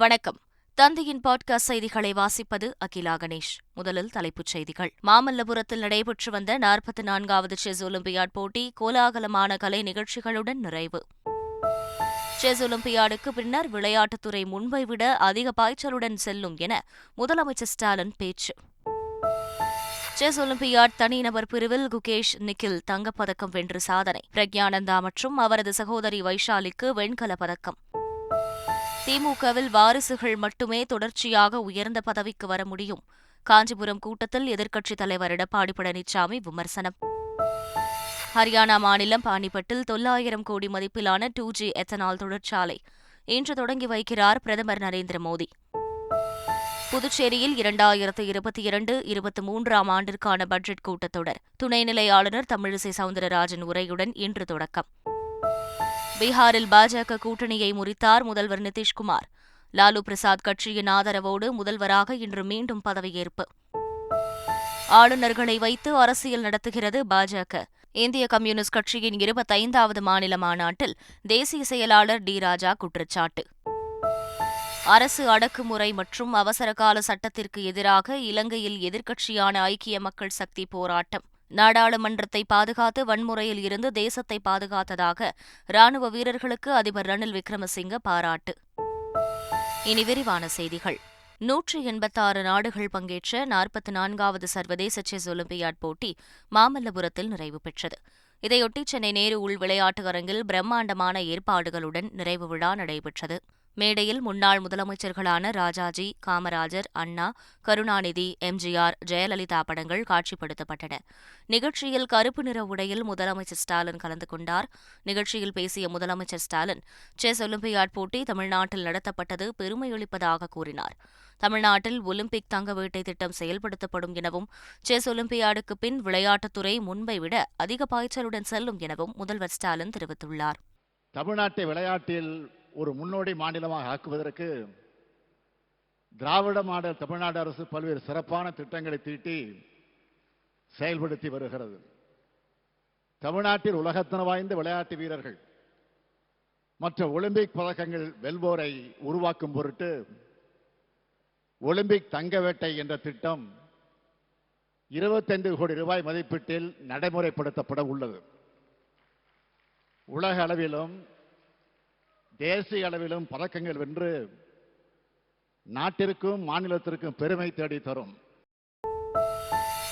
வணக்கம். தந்தையின் பாட்காஸ்ட் செய்திகளை வாசிப்பது அகிலா கணேஷ். முதலில் தலைப்புச் செய்திகள். மாமல்லபுரத்தில் நடைபெற்று வந்த 44வது செஸ் ஒலிம்பியாட் போட்டி கோலாகலமான கலை நிகழ்ச்சிகளுடன் நிறைவு. செஸ் ஒலிம்பியாடுக்கு பின்னர் விளையாட்டுத்துறை முன்பை விட அதிக பாய்ச்சலுடன் செல்லும் என முதலமைச்சர் ஸ்டாலின் பேச்சு. செஸ் ஒலிம்பியாட் தனிநபர் பிரிவில் குகேஷ் நிக்கில் தங்கப்பதக்கம் வென்று சாதனை. பிரக்யானந்தா மற்றும் அவரது சகோதரி வைஷாலிக்கு வெண்கலப் பதக்கம். திமுகவில் வாரிசுகள் மட்டுமே தொடர்ச்சியாக உயர்ந்த பதவிக்கு வர முடியும். காஞ்சிபுரம் கூட்டத்தில் எதிர்க்கட்சித் தலைவர் எடப்பாடி பழனிசாமி விமர்சனம். ஹரியானா மாநிலம் பானிபட்டில் 900 கோடி மதிப்பிலான 2G எத்தனால் தொழிற்சாலை இன்று தொடங்கி வைக்கிறார் பிரதமர் நரேந்திர மோடி. புதுச்சேரியில் 2022-23 ஆண்டிற்கான பட்ஜெட் கூட்டத்தொடர் துணைநிலை ஆளுநர் தமிழிசை சவுந்தரராஜன் உரையுடன் இன்று தொடக்கம். பீகாரில் பாஜக கூட்டணியை முறித்தார் முதல்வர் நிதிஷ்குமார். லாலு பிரசாத் கட்சியின் ஆதரவோடு முதல்வராக இன்று மீண்டும் பதவியேற்பு. ஆளுநர்களை வைத்து அரசியல் நடத்துகிறது பாஜக. இந்திய கம்யூனிஸ்ட் கட்சியின் 25வது மாநில மாநாட்டில் தேசிய செயலாளர் டி. ராஜா குற்றச்சாட்டு. அரசு அடக்குமுறை மற்றும் அவசரகால சட்டத்திற்கு எதிராக இலங்கையில் எதிர்க்கட்சியான ஐக்கிய மக்கள் சக்தி போராட்டம். நாடாளுமன்றத்தை பாதுகாத்து வன்முறையில் இருந்து தேசத்தை பாதுகாத்ததாக ராணுவ வீரர்களுக்கு அதிபர் ரணில் விக்ரமசிங்க பாராட்டு. இனி விரிவான செய்திகள். 186 நாடுகள் பங்கேற்ற 44வது சர்வதேச செஸ் ஒலிம்பியாட் போட்டி மாமல்லபுரத்தில் நிறைவு பெற்றது. இதையொட்டி சென்னை நேரு உள் விளையாட்டு அரங்கில் பிரம்மாண்டமான ஏற்பாடுகளுடன் நிறைவு விழா நடைபெற்றது. மேடையில் முன்னாள் முதலமைச்சர்களான ராஜாஜி, காமராஜர், அண்ணா, கருணாநிதி, எம்ஜிஆர், ஜெயலலிதா படங்கள் காட்சிப்படுத்தப்பட்டன. நிகழ்ச்சியில் கருப்பு நிற உடையில் முதலமைச்சர் ஸ்டாலின் கலந்து கொண்டார். நிகழ்ச்சியில் பேசிய முதலமைச்சர் ஸ்டாலின், செஸ் ஒலிம்பியாட் போட்டி தமிழ்நாட்டில் நடத்தப்பட்டது பெருமையளிப்பதாக கூறினார். தமிழ்நாட்டில் ஒலிம்பிக் தங்க வேட்டை திட்டம் செயல்படுத்தப்படும் எனவும், செஸ் ஒலிம்பியாடுக்கு பின் விளையாட்டுத்துறை முன்பை விட அதிக பாய்ச்சலுடன் செல்லும் எனவும் முதல்வர் ஸ்டாலின் தெரிவித்துள்ளார். தமிழ்நாட்டை விளையாட்டில் ஒரு முன்னோடி மாநிலமாக ஆக்குவதற்கு திராவிட மாடல் தமிழ்நாடு அரசு பல்வேறு சிறப்பான திட்டங்களை தீட்டி செயல்படுத்தி வருகிறது. தமிழ்நாட்டில் உலகத்தன வாய்ந்த விளையாட்டு வீரர்கள் மற்ற ஒலிம்பிக் பதக்கங்கள் வெல்வோரை உருவாக்கும் பொருட்டு ஒலிம்பிக் தங்க வேட்டை என்ற திட்டம் 25 கோடி ரூபாய் மதிப்பீட்டில் நடைமுறைப்படுத்தப்பட உள்ளது. உலக அளவிலும் தேசிய அளவிலும் பதக்கங்கள் வென்று நாட்டிற்கும் மாநிலத்திற்கும் பெருமை தேடி தரும்.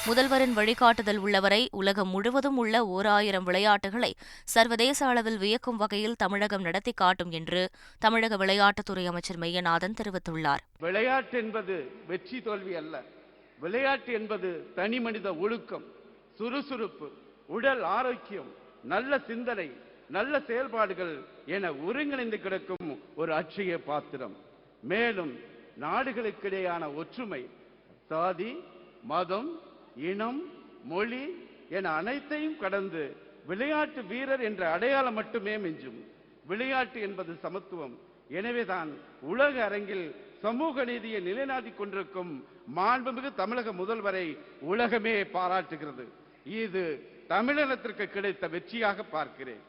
முதல்வரின் வழிகாட்டுதல் உள்ளவரை உலகம் முழுவதும் உள்ள 1000 விளையாட்டுகளை சர்வதேச அளவில் வியக்கும் வகையில் தமிழகம் நடத்தி காட்டும் என்று தமிழக விளையாட்டுத்துறை அமைச்சர் மெய்யநாதன் தெரிவித்துள்ளார். விளையாட்டு என்பது வெற்றி தோல்வி அல்ல. விளையாட்டு என்பது தனி மனித ஒழுக்கம், சுறுசுறுப்பு, உடல் ஆரோக்கியம், நல்ல சிந்தனை, நல்ல செயல்பாடுகள் என ஒருங்கிணைந்து கிடக்கும் ஒரு அட்சய பாத்திரம். மேலும் நாடுகளுக்கிடையான ஒற்றுமை, சாதி, மதம், இனம், மொழி என அனைத்தையும் கடந்து விளையாட்டு வீரர் என்ற அடையாளம் மட்டுமே மிஞ்சும். விளையாட்டு என்பது சமத்துவம். எனவேதான் உலக அரங்கில் சமூக நீதியை நிலைநாட்டிக் கொண்டிருக்கும் மாண்புமிகு தமிழக முதல்வரை உலகமே பாராட்டுகிறது. இது தமிழினத்திற்கு கிடைத்த வெற்றியாக பார்க்கிறேன்.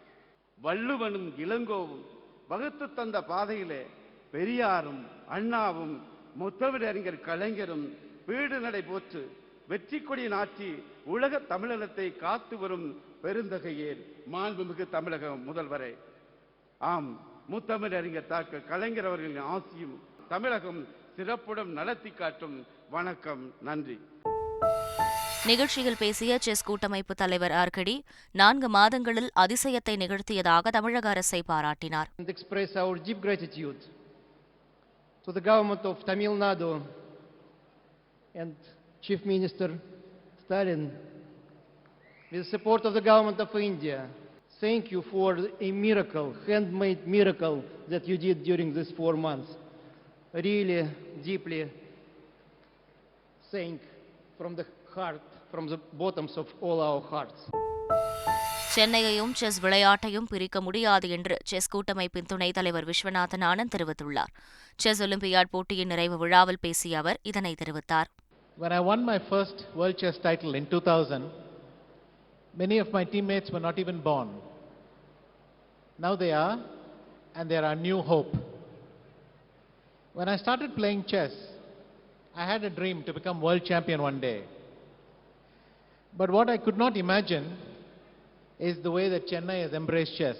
வள்ளுவனும் இளங்கோவும் வகுத்து தந்த பாதையிலே பெரியாரும் அண்ணாவும் முத்தமிழறிஞர் கலைஞரும் வீடு நடை போற்று வெற்றி கொடி நாட்டி உலக தமிழினத்தை காத்து வரும் பெருந்தகையேர் மாண்புமிகு தமிழக முதல்வரை. ஆம், முத்தமிழறிஞர் டாக்டர் கலைஞர் அவர்களின் ஆசியும் தமிழகம் சிறப்புடன் நடத்தி காட்டும். வணக்கம், நன்றி. நிகழ்ச்சியில் பேசிய செஸ் கூட்டமைப்பு தலைவர் ஆர்கடி 4 மாதங்களில் அதிசயத்தை நிகழ்த்தியதாக தமிழக அரசை பாராட்டினார். Chief Minister Stalin, with the support of the government of India, thank you for a miracle, handmade miracle that you did during these 4 months. Really, deeply thank from the heart, from the bottoms of all our hearts. சென்னையையும் chess விளையாட்டையும் பிரிக்க முடியாது என்று chess கூட்டமைப்பின் துணைத் தலைவர் விஸ்வநாதன் ஆனந்த் தெரிவித்துள்ளார். Chess olympiad போட்டியின் நிறைவு விழாவில் பேசிய அவர் இதனை தெரிவித்தார். When I won my first World Chess title in 2000, many of my teammates were not even born. Now they are, and they are our new hope. When I started playing chess, I had a dream to become world champion one day. But what I could not imagine is the way that Chennai has embraced chess.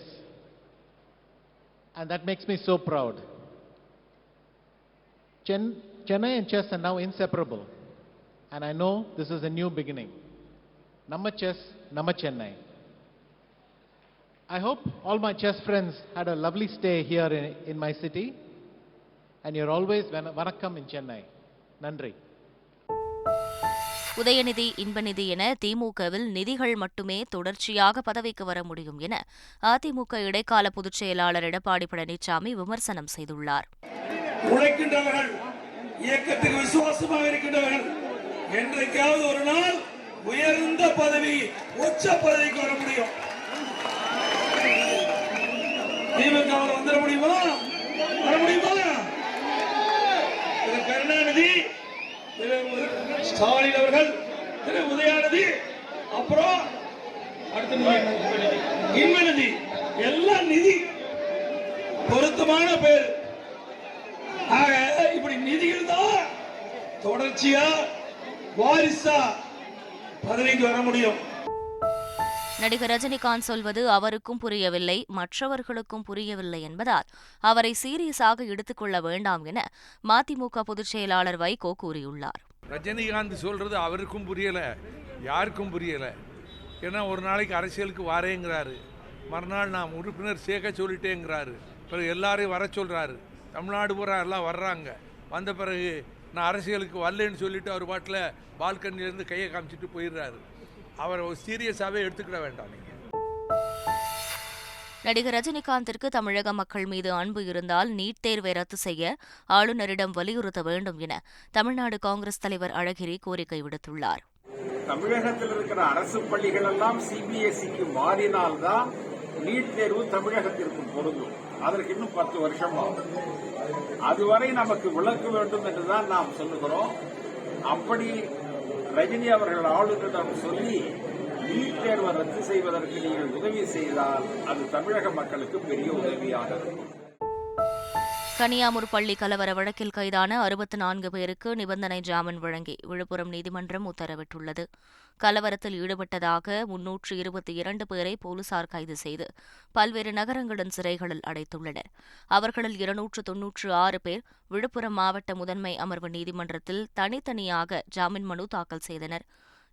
And that makes me so proud. Chennai and chess are now inseparable. And I know this is a new beginning. Namma chess, Namma Chennai. I hope all my chess friends had a lovely stay here in my city. And you're always vanakkam in Chennai. Nandri. Udhayanidhi, Inbanithi என திமுகவில் நிதிகள் மட்டுமே தொடர்ச்சியாக பதவிக்கு வர முடியும் என அதிமுக இடைக்கால பொதுச் செயலாளர் எடப்பாடி பழனிசாமி விமர்சனம் செய்துள்ளார். உழைக்கின்றவர்கள், இயக்கத்துக்கு விசுவாசமாக இருக்கின்றவர்கள் என்றைக்காவது ஒரு நாள் உயர்ந்த பதவி, உச்ச பதவிக்கு வர முடியும். திமுக வந்துட முடியுமா? வர முடியுமா? திரு கருணாநிதி, திரு ஸ்டாலின் அவர்கள், திரு உதயாநிதி, அப்புறம் அடுத்த இன்பநிதி, எல்லாம் நிதி பொருத்தமான பேர். ஆக இப்படி நிதிகள் தான் தொடர்ச்சியா வாரிசா பதவிக்கு வர முடியும். நடிகர் ரஜினிகாந்த் சொல்வது அவருக்கும் புரியவில்லை, மற்றவர்களுக்கும் புரியவில்லை என்பதால் அவரை சீரியஸாக எடுத்துக் கொள்ள வேண்டாம் என மதிமுக பொதுச் செயலாளர் வைகோ கூறியுள்ளார். ரஜினிகாந்த் சொல்றது அவருக்கும் புரியல, யாருக்கும் புரியல. ஏன்னா ஒரு நாளைக்கு அரசியலுக்கு வாரேங்கிறாரு, மறுநாள் நான் உறுப்பினர் சேர்க்க சொல்லிட்டேங்கிறாரு, பிறகு எல்லாரையும் வர சொல்றாரு. தமிழ்நாடு பூரா எல்லாம் வர்றாங்க. வந்த பிறகு நான் அரசியலுக்கு வரலன்னு சொல்லிட்டு அவர் பாட்டில் பால்கனிலேருந்து கையை காமிச்சிட்டு போயிடுறாரு. அவரை சீரியஸாகவே எடுத்துக்கிட வேண்டாம். நடிகர் ரஜினிகாந்திற்கு தமிழக மக்கள் மீது அன்பு இருந்தால் நீட் தேர்வை ரத்து செய்ய ஆளுநரிடம் வலியுறுத்த வேண்டும் என தமிழ்நாடு காங்கிரஸ் தலைவர் அழகிரி கோரிக்கை விடுத்துள்ளார். தமிழகத்தில் இருக்கிற அரசு பள்ளிகள் எல்லாம் சிபிஎஸ்இக்கு மாறினால்தான் நீட் தேர்வு தமிழகத்திற்கு பொருந்தும். அதற்கு இன்னும் 10 வருஷம் ஆகும். அதுவரை நமக்கு விளக்க வேண்டும் என்றுதான் நாம் சொல்லுகிறோம். அப்படி ரஜினி அவர்கள் ஆளுநரிடம் சொல்லி நீட் தேர்வை ரத்து செய்வதற்கு நீங்கள் உதவி செய்தால் அது தமிழக மக்களுக்கு பெரிய உதவியாக இருக்கும். கனியாமூர் பள்ளி கலவர வழக்கில் கைதான 64 பேருக்கு நிபந்தனை ஜாமீன் வழங்கி விழுப்புரம் நீதிமன்றம் உத்தரவிட்டுள்ளது. கலவரத்தில் ஈடுபட்டதாக 322 பேரை போலீசார் கைது செய்து பல்வேறு நகரங்களின் சிறைகளில் அடைத்துள்ளனர். அவர்களில் 296 பேர் விழுப்புரம் மாவட்ட முதன்மை அமர்வு நீதிமன்றத்தில் தனித்தனியாக ஜாமீன் மனு தாக்கல் செய்தனர்.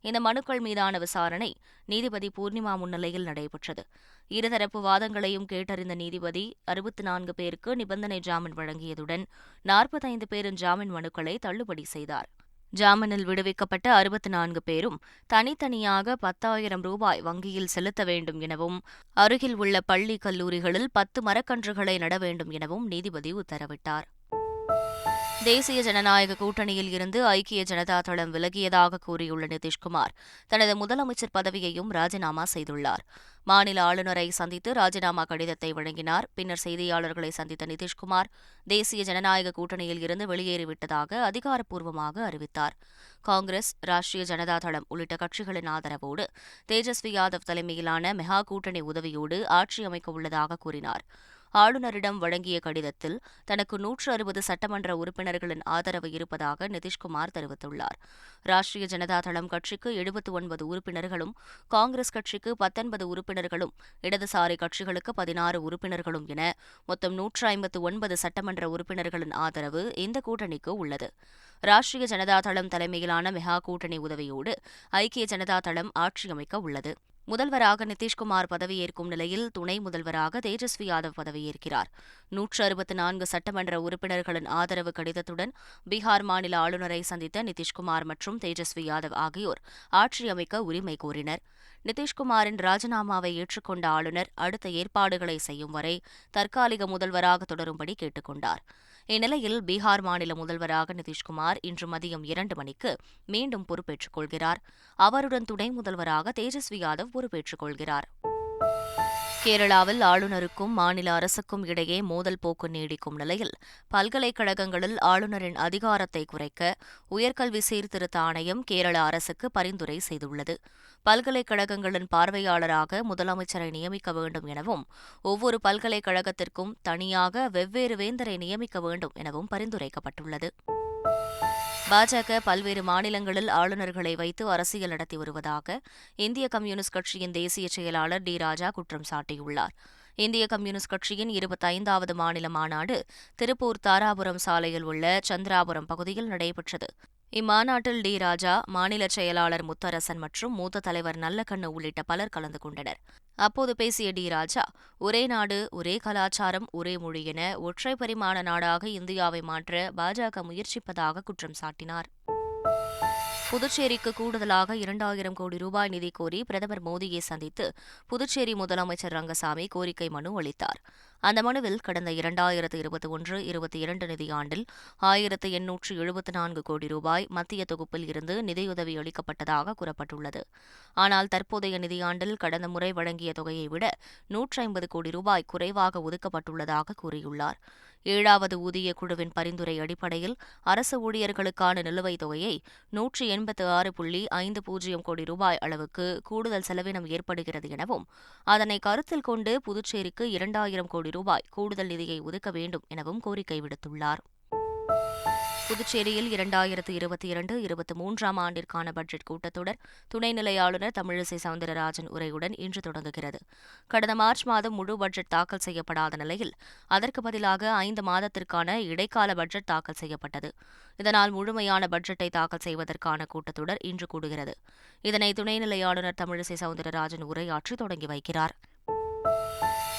இந்த மனுக்கள் மீதான விசாரணை நீதிபதி பூர்ணிமா முன்னிலையில் நடைபெற்றது. இருதரப்பு வாதங்களையும் கேட்டறிந்த நீதிபதி 64 பேருக்கு நிபந்தனை ஜாமீன் வழங்கியதுடன் 45 பேரின் ஜாமீன் மனுக்களை தள்ளுபடி செய்தார். ஜாமீனில் விடுவிக்கப்பட்ட 64 பேரும் தனித்தனியாக 10,000 ரூபாய் வங்கியில் செலுத்த வேண்டும் எனவும் அருகில் உள்ள பள்ளி கல்லூரிகளில் 10 மரக்கன்றுகளை நட வேண்டும் எனவும் நீதிபதி உத்தரவிட்டார். தேசிய ஜனநாயக கூட்டணியில் இருந்து ஐக்கிய ஜனதா தளம் விலகியதாக கூறியுள்ள நிதிஷ்குமார் தனது முதலமைச்சர் பதவியையும் ராஜினாமா செய்துள்ளார். மாநில ஆளுநரை சந்தித்து ராஜினாமா கடிதத்தை வழங்கினார். பின்னர் செய்தியாளர்களை சந்தித்த நிதிஷ்குமார் தேசிய ஜனநாயக கூட்டணியில் இருந்து வெளியேறிவிட்டதாக அதிகாரப்பூர்வமாக அறிவித்தார். காங்கிரஸ், ராஷ்டிரிய ஜனதா தளம் உள்ளிட்ட கட்சிகளின் ஆதரவோடு தேஜஸ்வி யாதவ் தலைமையிலான மெகா கூட்டணி உதவியோடு ஆட்சி அமைக்க உள்ளதாக கூறினார். ஆளுநரிடம் வழங்கிய கடிதத்தில் தனக்கு 160 சட்டமன்ற உறுப்பினர்களின் ஆதரவு இருப்பதாக நிதிஷ்குமார் தெரிவித்துள்ளார். ராஷ்டிரிய ஜனதா தளம் கட்சிக்கு 79 உறுப்பினர்களும், காங்கிரஸ் கட்சிக்கு 19 உறுப்பினர்களும், இடதுசாரி கட்சிகளுக்கு 16 உறுப்பினர்களும் என மொத்தம் 159 சட்டமன்ற உறுப்பினர்களின் ஆதரவு இந்த கூட்டணிக்கு உள்ளது. ராஷ்டிரிய ஜனதா தளம் தலைமையிலான மெகா கூட்டணி உதவியோடு ஐக்கிய ஜனதா தளம் ஆட்சி அமைக்க உள்ளது. முதல்வராக நிதிஷ்குமார் பதவியேற்கும் நிலையில் துணை முதல்வராக தேஜஸ்வி யாதவ் பதவியேற்கிறார். 164 சட்டமன்ற உறுப்பினர்களின் ஆதரவு கடிதத்துடன் பீகார் மாநில ஆளுநரை சந்தித்த நிதிஷ்குமார் மற்றும் தேஜஸ்வி யாதவ் ஆகியோர் ஆட்சி அமைக்க உரிமை கோரினர். நிதிஷ்குமாரின் ராஜினாமாவை ஏற்றுக்கொண்ட ஆளுநர் அடுத்த ஏற்பாடுகளை செய்யும் வரை தற்காலிக முதல்வராக தொடரும்படி கேட்டுக் கொண்டார். இந்நிலையில் பீகார் மாநில முதல்வராக நிதிஷ்குமார் இன்று மதியம் 2 மணிக்கு மீண்டும் பொறுப்பேற்றுக் கொள்கிறார். அவருடன் துணை முதல்வராக தேஜஸ்வி யாதவ் பொறுப்பேற்றுக் கொள்கிறார். கேரளாவில் ஆளுநருக்கும் மாநில அரசுக்கும் இடையே மோதல் போக்கு நீடிக்கும் நிலையில் பல்கலைக்கழகங்களில் ஆளுநரின் அதிகாரத்தை குறைக்க உயர்கல்வி சீர்திருத்த ஆணையம் கேரள அரசுக்கு பரிந்துரை செய்துள்ளது. பல்கலைக்கழகங்களின் பார்வையாளராக முதலமைச்சரை நியமிக்க வேண்டும் எனவும் ஒவ்வொரு பல்கலைக்கழகத்திற்கும் தனியாக வெவ்வேறு வேந்தரை நியமிக்க வேண்டும் எனவும் பரிந்துரைக்கப்பட்டுள்ளது. பாஜக பல்வேறு மாநிலங்களில் ஆளுநர்களை வைத்து அரசியல் நடத்தி வருவதாக இந்திய கம்யூனிஸ்ட் கட்சியின் தேசிய செயலாளர் டி. ராஜா குற்றம் சாட்டியுள்ளார். இந்திய கம்யூனிஸ்ட் கட்சியின் 25வது மாநில மாநாடு திருப்பூர் தாராபுரம் சாலையில் உள்ள சந்திராபுரம் பகுதியில் நடைபெற்றது. இம்மாநாட்டில் டி. ராஜா, மாநில செயலாளர் முத்தரசன் மற்றும் மூத்த தலைவர் நல்லக்கண்ணு உள்ளிட்ட பலர் கலந்து கொண்டனர். அப்போது பேசிய டி. ராஜா, ஒரே நாடு, ஒரே கலாச்சாரம், ஒரே மொழி என ஒற்றை பரிமாண நாடாக இந்தியாவை மாற்ற பாஜக முயற்சிப்பதாக குற்றம் சாட்டினார். புதுச்சேரிக்கு கூடுதலாக 2000 கோடி ரூபாய் நிதி கோரி பிரதமர் மோடியை சந்தித்து புதுச்சேரி முதலமைச்சர் ரங்கசாமி கோரிக்கை மனு அளித்தார். அந்த மனுவில் கடந்த 2021-22 நிதியாண்டில் 1874 கோடி ரூபாய் மத்திய தொகுப்பில் இருந்து நிதியுதவி அளிக்கப்பட்டதாக கூறப்பட்டுள்ளது. ஆனால் தற்போதைய நிதியாண்டில் கடந்த முறை வழங்கிய தொகையை விட 150 கோடி ரூபாய் குறைவாக ஒதுக்கப்பட்டுள்ளதாக கூறியுள்ளார். 7வது ஊதிய குழுவின் பரிந்துரை அடிப்படையில் அரசு ஊழியர்களுக்கான நிலுவைத் தொகையை 186.50 கோடி ரூபாய் அளவுக்கு கூடுதல் செலவினம் ஏற்படுகிறது எனவும் அதனை கருத்தில் கொண்டு புதுச்சேரிக்கு 2000 கோடி ரூபாய் கூடுதல் நிதியை ஒதுக்க வேண்டும் எனவும் கோரிக்கை விடுத்துள்ளார். புதுச்சேரியில் 2022-23 ஆண்டிற்கான பட்ஜெட் கூட்டத்தொடர் துணைநிலை ஆளுநர் தமிழிசை சவுந்தரராஜன் உரையுடன் இன்று தொடங்குகிறது. கடந்த மார்ச் மாதம் முழு பட்ஜெட் தாக்கல் செய்யப்படாத நிலையில் அதற்கு பதிலாக 5 மாதத்திற்கான இடைக்கால பட்ஜெட் தாக்கல் செய்யப்பட்டது. இதனால் முழுமையான பட்ஜெட்டை தாக்கல் செய்வதற்கான கூட்டத்தொடர் இன்று கூடுகிறது. இதனை துணைநிலை ஆளுநர் தமிழிசை சவுந்தரராஜன் உரையாற்றி தொடங்கி வைக்கிறார்.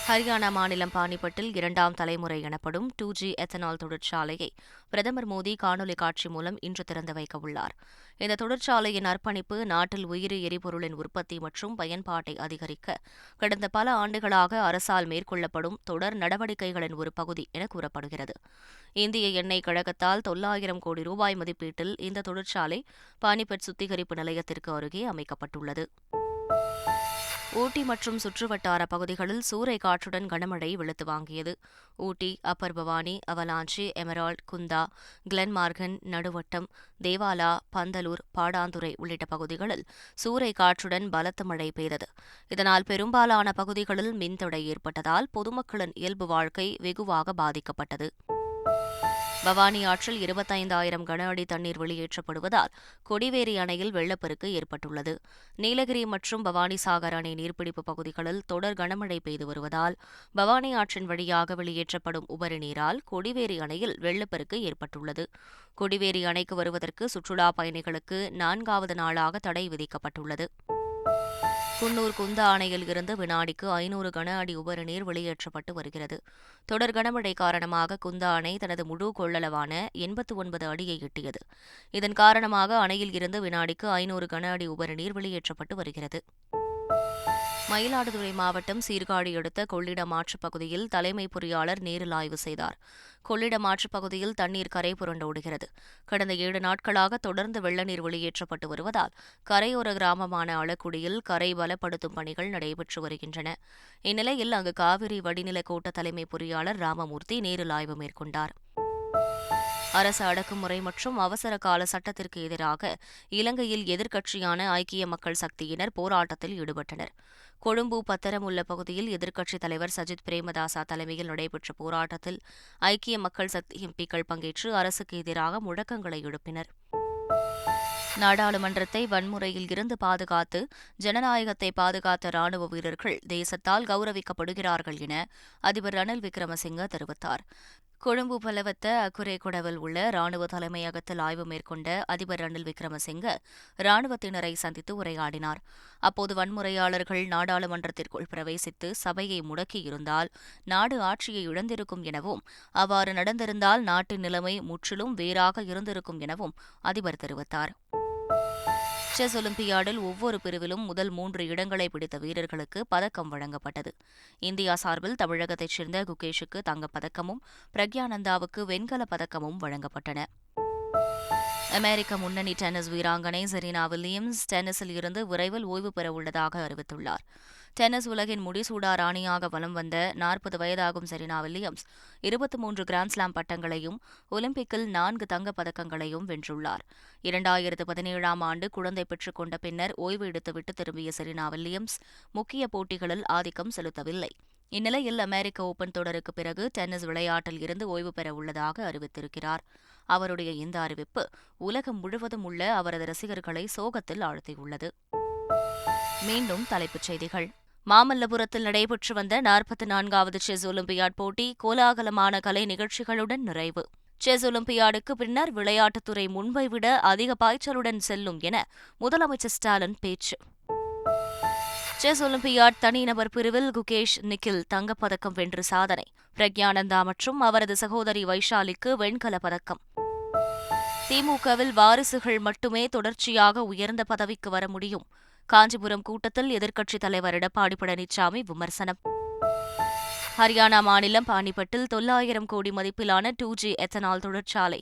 ஹரியானா மாநிலம் பானிபட்டில் 2ஆம் தலைமுறை எனப்படும் 2G எத்தனால் தொழிற்சாலையை பிரதமர் மோடி காணொலி காட்சி மூலம் இன்று திறந்து வைக்க உள்ளார். இந்த தொழிற்சாலையின் அர்ப்பணிப்பு நாட்டில் உயிரி எரிபொருளின் உற்பத்தி மற்றும் பயன்பாட்டை அதிகரிக்க கடந்த பல ஆண்டுகளாக அரசால் மேற்கொள்ளப்படும் தொடர் நடவடிக்கைகளின் ஒரு பகுதி என கூறப்படுகிறது. இந்திய எண்ணெய் கழகத்தால் 900 கோடி ரூபாய் மதிப்பீட்டில் இந்த தொழிற்சாலை பானிபட் சுத்திகரிப்பு நிலையத்திற்கு அருகே அமைக்கப்பட்டுள்ளது. ஊட்டி மற்றும் சுற்றுவட்டார பகுதிகளில் சூறை காற்றுடன் கனமழை வெளுத்து வாங்கியது. ஊட்டி, அப்பர் பவானி, அவலாஞ்சி, எமரால்ட், குந்தா, கிளென்மார்கன், நடுவட்டம், தேவாலா, பந்தலூர், பாடாந்துறை உள்ளிட்ட பகுதிகளில் சூறை காற்றுடன் பலத்த மழை பெய்தது. இதனால் பெரும்பாலான பகுதிகளில் மின்தடை ஏற்பட்டதால் பொதுமக்களின் இயல்பு வாழ்க்கை வெகுவாக பாதிக்கப்பட்டது. பவானி ஆற்றில் 25,000 கன அடி தண்ணீர் வெளியேற்றப்படுவதால் கொடிவேரி அணையில் வெள்ளப்பெருக்கு ஏற்பட்டுள்ளது. நீலகிரி மற்றும் பவானிசாகர் அணை நீர்பிடிப்பு பகுதிகளில் தொடர் கனமழை பெய்து வருவதால் பவானி ஆற்றின் வழியாக வெளியேற்றப்படும் உபரி நீரால் கொடிவேரி அணையில் வெள்ளப்பெருக்கு ஏற்பட்டுள்ளது. கொடிவேரி அணைக்கு வருவதற்கு சுற்றுலா பயணிகளுக்கு 4வது நாளாக தடை விதிக்கப்பட்டுள்ளது. குன்னூர் குந்தா அணையில் இருந்து வினாடிக்கு 500 கன அடி உபரி நீர் வெளியேற்றப்பட்டு வருகிறது. தொடர் கனமழை காரணமாக குந்தா அணை தனது முழு கொள்ளளவான 89 அடியை எட்டியது. இதன் காரணமாக அணையில் இருந்து வினாடிக்கு 500 கன அடி உபரி நீர் வெளியேற்றப்பட்டு வருகிறது. மயிலாடுதுறை மாவட்டம் சீர்காழி அடுத்த கொள்ளிடம் ஆற்றுப் பகுதியில் தலைமை பொறியாளர் நேரில் ஆய்வு செய்தார். கொள்ளிடம் ஆற்றுப் பகுதியில் தண்ணீர் கரை புரண்டோடுகிறது. கடந்த 7 நாட்களாக தொடர்ந்து வெள்ள நீர் வெளியேற்றப்பட்டு வருவதால் கரையோர கிராமமான அளக்குடியில் கரை பலப்படுத்தும் பணிகள் நடைபெற்று வருகின்றன. இந்நிலையில் அங்கு காவிரி வடிநில கோட்ட தலைமை பொறியாளர் ராமமூர்த்தி நேரில் ஆய்வு மேற்கொண்டார். அரசு அடக்குமுறை மற்றும் அவசர கால சட்டத்திற்கு எதிராக இலங்கையில் எதிர்க்கட்சியான ஐக்கிய மக்கள் சக்தியினர் போராட்டத்தில் ஈடுபட்டனர். கொழும்பு பத்தரமுல்ல பகுதியில் எதிர்க்கட்சித் தலைவர் சஜித் பிரேமதாசா தலைமையில் நடைபெற்ற போராட்டத்தில் ஐக்கிய மக்கள் சக்தி எம்பிக்கள் பங்கேற்று அரசுக்கு எதிராக முழக்கங்களை எழுப்பினர். நாடாளுமன்றத்தை வன்முறையில் இருந்து பாதுகாத்து ஜனநாயகத்தை பாதுகாத்த ராணுவ வீரர்கள் தேசத்தால் கௌரவிக்கப்படுகிறார்கள் என அதிபர் ரணில் விக்ரமசிங்க தெரிவித்தார். கொழும்பு பலவத்த அக்குரேகொடவில் உள்ள ராணுவ தலைமையகத்தில் ஆய்வு மேற்கொண்ட அதிபர் ரணில் விக்ரமசிங்க ராணுவத்தினரை சந்தித்து உரையாடினார். அப்போது வன்முறையாளர்கள் நாடாளுமன்றத்திற்குள் பிரவேசித்து சபையை முடக்கியிருந்தால் நாடு ஆட்சியை இழந்திருக்கும் எனவும் அவ்வாறு நடந்திருந்தால் நாட்டின் நிலைமை முற்றிலும் வேறாக இருந்திருக்கும் எனவும் அதிபர் தெரிவித்தார். செஸ் ஒலிம்பியாடில் ஒவ்வொரு பிரிவிலும் முதல் 3 இடங்களை பிடித்த வீரர்களுக்கு பதக்கம் வழங்கப்பட்டது. இந்தியா சார்பில் தமிழகத்தைச் சேர்ந்த குகேஷுக்கு தங்கப்பதக்கமும் பிரக்யானந்தாவுக்கு வெண்கலப் பதக்கமும் வழங்கப்பட்டன. அமெரிக்க முன்னணி டென்னிஸ் வீராங்கனை செரீனா வில்லியம்ஸ் டென்னிஸில் இருந்து விரைவில் ஓய்வு பெற உள்ளதாக அறிவித்துள்ளார். டென்னிஸ் உலகின் முடிசூடா ராணியாக வலம் வந்த 40 வயதாகும் செரீனா வில்லியம்ஸ் 23 கிராண்ட்ஸ்லாம் பட்டங்களையும் ஒலிம்பிக்கில் 4 தங்கப் பதக்கங்களையும் வென்றுள்ளார். 2017ஆம் ஆண்டு குழந்தை பெற்றுக் கொண்ட பின்னர் ஓய்வு எடுத்துவிட்டு திரும்பிய செரீனா வில்லியம்ஸ் முக்கிய போட்டிகளில் ஆதிக்கம் செலுத்தவில்லை. இந்நிலையில் அமெரிக்க ஓபன் தொடருக்கு பிறகு டென்னிஸ் விளையாட்டில் இருந்து ஓய்வு பெற உள்ளதாக அறிவித்திருக்கிறார். அவருடைய இந்த அறிவிப்பு உலகம் முழுவதும் உள்ள அவரது ரசிகர்களை சோகத்தில் ஆழ்த்தியுள்ளது. மீண்டும் தலைப்புச் செய்திகள். மாமல்லபுரத்தில் நடைபெற்று வந்த 44வது செஸ் ஒலிம்பியாட் போட்டி கோலாகலமான கலை நிகழ்ச்சிகளுடன் நிறைவு. செஸ் ஒலிம்பியாடுக்கு பின்னர் விளையாட்டுத்துறை முன்பை விட அதிக பாய்ச்சலுடன் செல்லும் என முதலமைச்சர் ஸ்டாலின் பேச்சு. செஸ் ஒலிம்பியாட் தனிநபர் பிரிவில் குகேஷ் நிக்கில் தங்கப்பதக்கம் வென்று சாதனை. பிரக்யானந்தா மற்றும் அவரது சகோதரி வைஷாலிக்கு வெண்கலப் பதக்கம். திமுகவில் வாரிசுகள் மட்டுமே தொடர்ச்சியாக உயர்ந்த பதவிக்கு வர முடியும். காஞ்சிபுரம் கூட்டத்தில் எதிர்க்கட்சித் தலைவர் எடப்பாடி பழனிசாமி விமர்சனம். ஹரியானா மாநிலம் பானிபட்டில் 900 கோடி மதிப்பிலான 2G எத்தனால் தொழிற்சாலை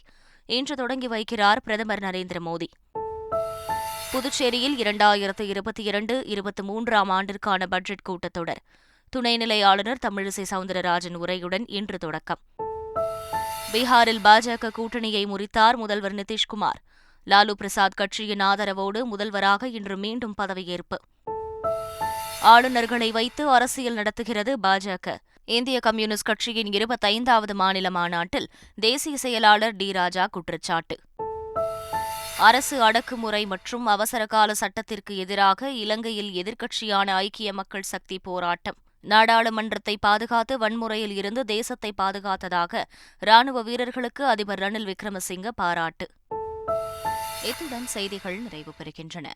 இன்று தொடங்கி வைக்கிறார் பிரதமர் நரேந்திர மோடி. புதுச்சேரியில் 2022-23ஆம் ஆண்டிற்கான பட்ஜெட் கூட்டத்தொடர் துணைநிலை ஆளுநர் தமிழிசை சவுந்தரராஜன் உரையுடன் இன்று தொடக்கம். பீகாரில் பாஜக கூட்டணியை முறித்தார் முதல்வர் நிதிஷ்குமார். லாலு பிரசாத் கட்சியின் ஆதரவோடு முதல்வராக இன்று மீண்டும் பதவியேற்பு. ஆளுநர்களை வைத்து அரசியல் நடத்துகிறது பாஜக. இந்திய கம்யூனிஸ்ட் கட்சியின் 25வது மாநில மாநாட்டில் தேசிய செயலாளர் டி ராஜா குற்றச்சாட்டு. அரசு அடக்குமுறை மற்றும் அவசரகால சட்டத்திற்கு எதிராக இலங்கையில் எதிர்க்கட்சியான ஐக்கிய மக்கள் சக்தி போராட்டம். நாடாளுமன்றத்தை பாதுகாத்து வன்முறையில் இருந்து தேசத்தை பாதுகாத்ததாக ராணுவ வீரர்களுக்கு அதிபர் ரணில் விக்ரமசிங்க பாராட்டு. இத்துடன் செய்திகள் நிறைவு பெறுகின்றன.